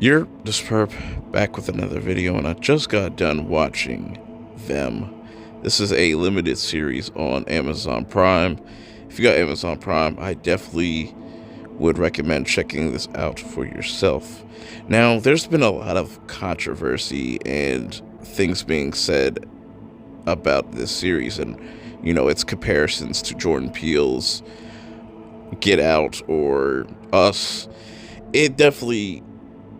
You're Disperb back with another video, and I just got done watching Them. This is a limited series on Amazon Prime. If you got Amazon Prime, I definitely would recommend checking this out for yourself. Now, there's been a lot of controversy and things being said about this series and, its comparisons to Jordan Peele's Get Out or Us. It definitely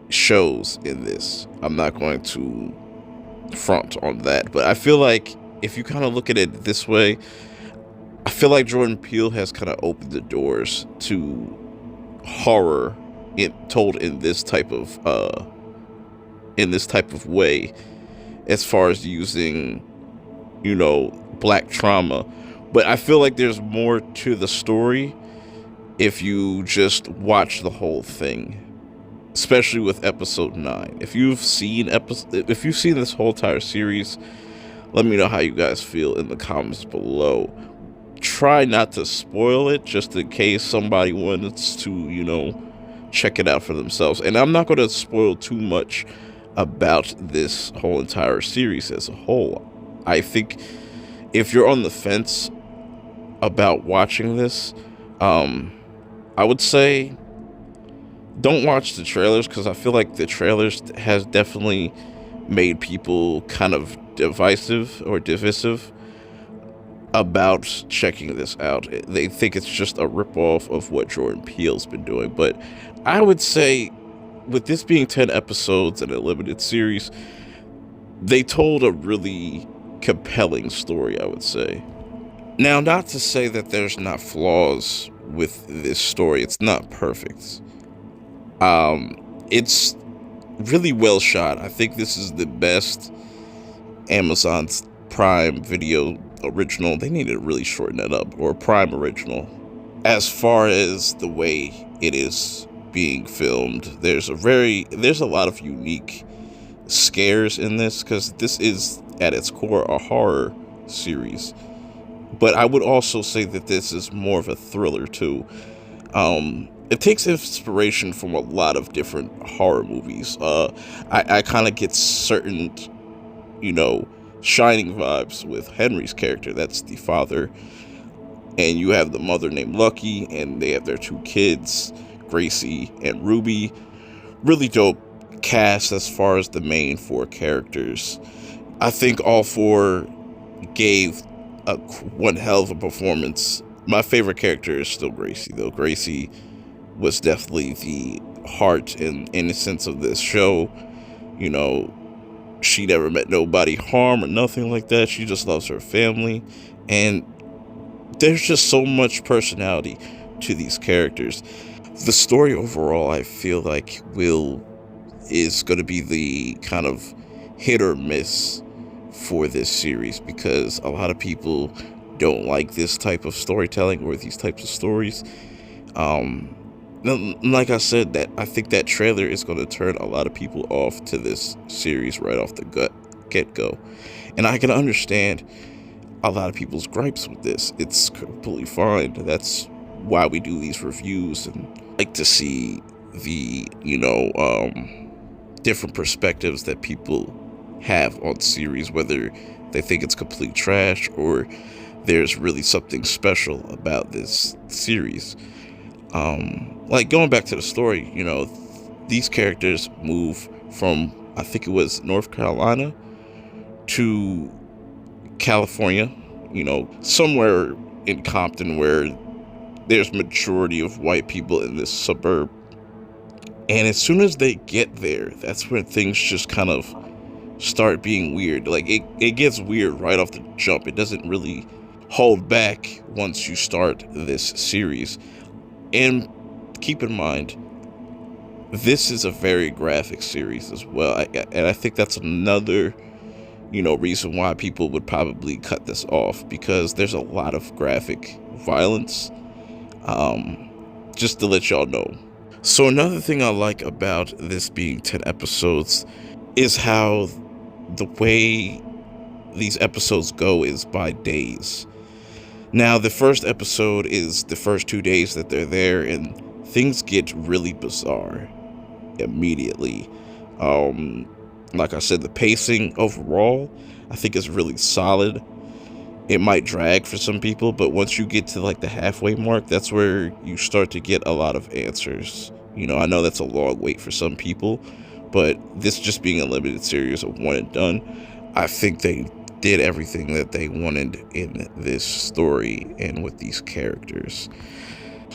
shows in this. I'm not going to front on that, but I feel like if you kind of look at it this way, I feel like Jordan Peele has kind of opened the doors to horror told in this type of way, as far as using black trauma. But I feel like there's more to the story if you just watch the whole thing, especially with episode 9. If you've seen this whole entire series, let me know how you guys feel in the comments below. Try not to spoil it, just in case somebody wants to, check it out for themselves. And I'm not going to spoil too much about this whole entire series as a whole. I think if you're on the fence about watching this, I would say don't watch the trailers, because I feel like the trailers has definitely made people kind of divisive about checking this out. They think it's just a ripoff of what Jordan Peele's been doing. But I would say, with this being 10 episodes and a limited series, they told a really compelling story, I would say. Now, not to say that there's not flaws with this story. It's not perfect. It's really well shot. I think this is the best Amazon's Prime Video original. They need to really shorten that up, or Prime original. As far as the way it is being filmed, there's a lot of unique scares in this, because this is at its core a horror series. But I would also say that this is more of a thriller too. It takes inspiration from a lot of different horror movies. I kind of get certain, Shining vibes with Henry's character. That's the father. And you have the mother named Lucky, and they have their 2 kids, Gracie and Ruby. Really dope cast as far as the main 4 characters. I think all 4 gave one hell of a performance. My favorite character is still Gracie, though. Gracie was definitely the heart and innocence of this show. She never met nobody harm or nothing like that. She just loves her family. And there's just so much personality to these characters. The story overall, I feel like, is going to be the kind of hit or miss for this series, because a lot of people don't like this type of storytelling or these types of stories. Like I said, that I think that trailer is going to turn a lot of people off to this series right off the get-go. And I can understand a lot of people's gripes with this. It's completely fine. That's why we do these reviews, and like to see the, different perspectives that people have on series, whether they think it's complete trash or there's really something special about this series. Like, going back to the story, these characters move from, I think it was North Carolina to California, somewhere in Compton, where there's majority of white people in this suburb. And as soon as they get there, that's when things just kind of start being weird. Like, it gets weird right off the jump. It doesn't really hold back once you start this series. And keep in mind, this is a very graphic series as well. And I think that's another, reason why people would probably cut this off, because there's a lot of graphic violence. Just to let y'all know. So another thing I like about this being 10 episodes is how the way these episodes go is by days. Now, the first episode is the first 2 days that they're there, and things get really bizarre. immediately. Like I said, the pacing overall, I think, is really solid. It might drag for some people, but once you get to like the halfway mark, that's where you start to get a lot of answers. I know that's a long wait for some people, but this just being a limited series of one and done, I think they did everything that they wanted in this story and with these characters.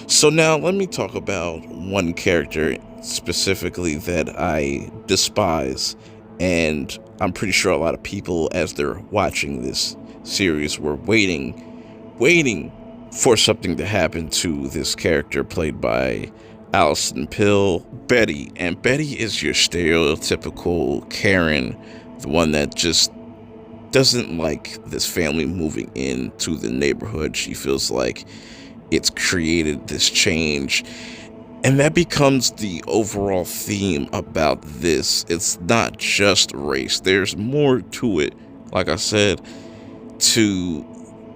So now let me talk about one character specifically that I despise, and I'm pretty sure a lot of people, as they're watching this series, were waiting for something to happen to this character played by Alison Pill, Betty. And Betty is your stereotypical Karen, the one that just doesn't like this family moving into the neighborhood. She feels like it's created this change, and that becomes the overall theme about this. It's not just race, there's more to it, like I said, to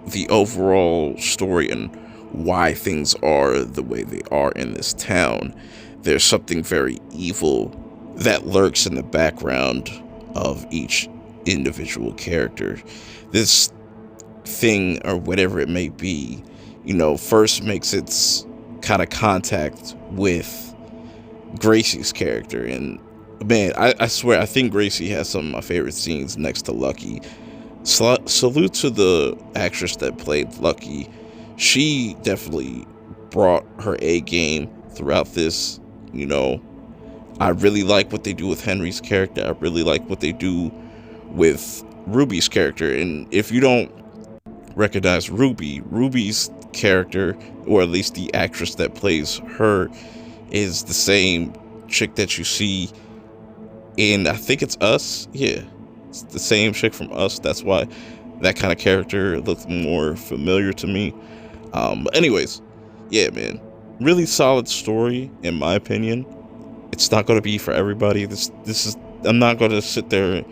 the overall story and why things are the way they are in this town. There's something very evil that lurks in the background of each individual character. This thing, or whatever it may be, first makes its kind of contact with Gracie's character. And man, I swear, I think Gracie has some of my favorite scenes next to Lucky. Salute to the actress that played Lucky. She definitely brought her A game throughout this. I really like what they do with Henry's character. I really like what they do with Ruby's character. And if you don't recognize Ruby's character, or at least the actress that plays her, is the same chick that you see in, I think it's Us. Yeah, it's the same chick from Us. That's why that kind of character looks more familiar to me. But anyways, yeah, man, really solid story in my opinion. It's not going to be for everybody. This is, I'm not going to sit there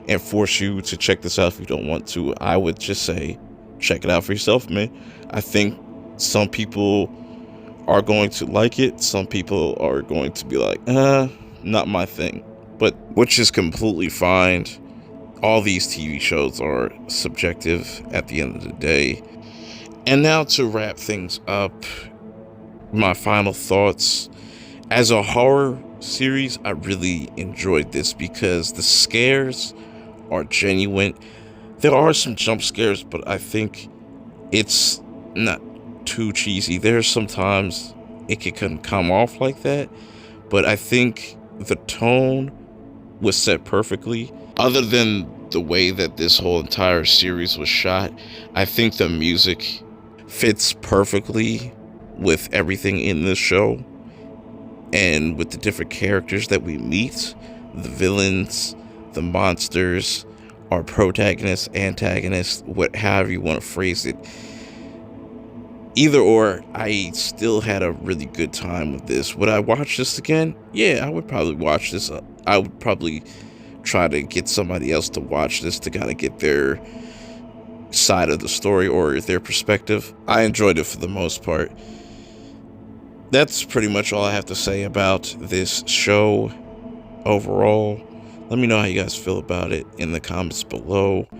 and force you to check this out if you don't want to. I would just say, check it out for yourself, man. I think some people are going to like it. Some people are going to be like, not my thing. But which is completely fine. All these TV shows are subjective at the end of the day. And now to wrap things up, my final thoughts. As a horror series, I really enjoyed this because the scares are genuine. There are some jump scares, but I think it's not too cheesy. There's sometimes it can come off like that, but I think the tone was set perfectly. Other than the way that this whole entire series was shot, I think the music fits perfectly with everything in this show and with the different characters that we meet, the villains, the monsters, our protagonists, antagonists, however you want to phrase it. Either or, I still had a really good time with this. Would I watch this again? Yeah, I would probably watch this. I would probably try to get somebody else to watch this to kind of get their side of the story or their perspective. I enjoyed it for the most part. That's pretty much all I have to say about this show overall. Let me know how you guys feel about it in the comments below. And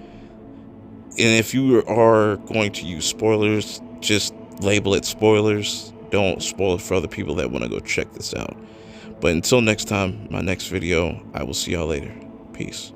if you are going to use spoilers, just label it spoilers. Don't spoil it for other people that want to go check this out. But until next time, my next video, I will see y'all later. Peace.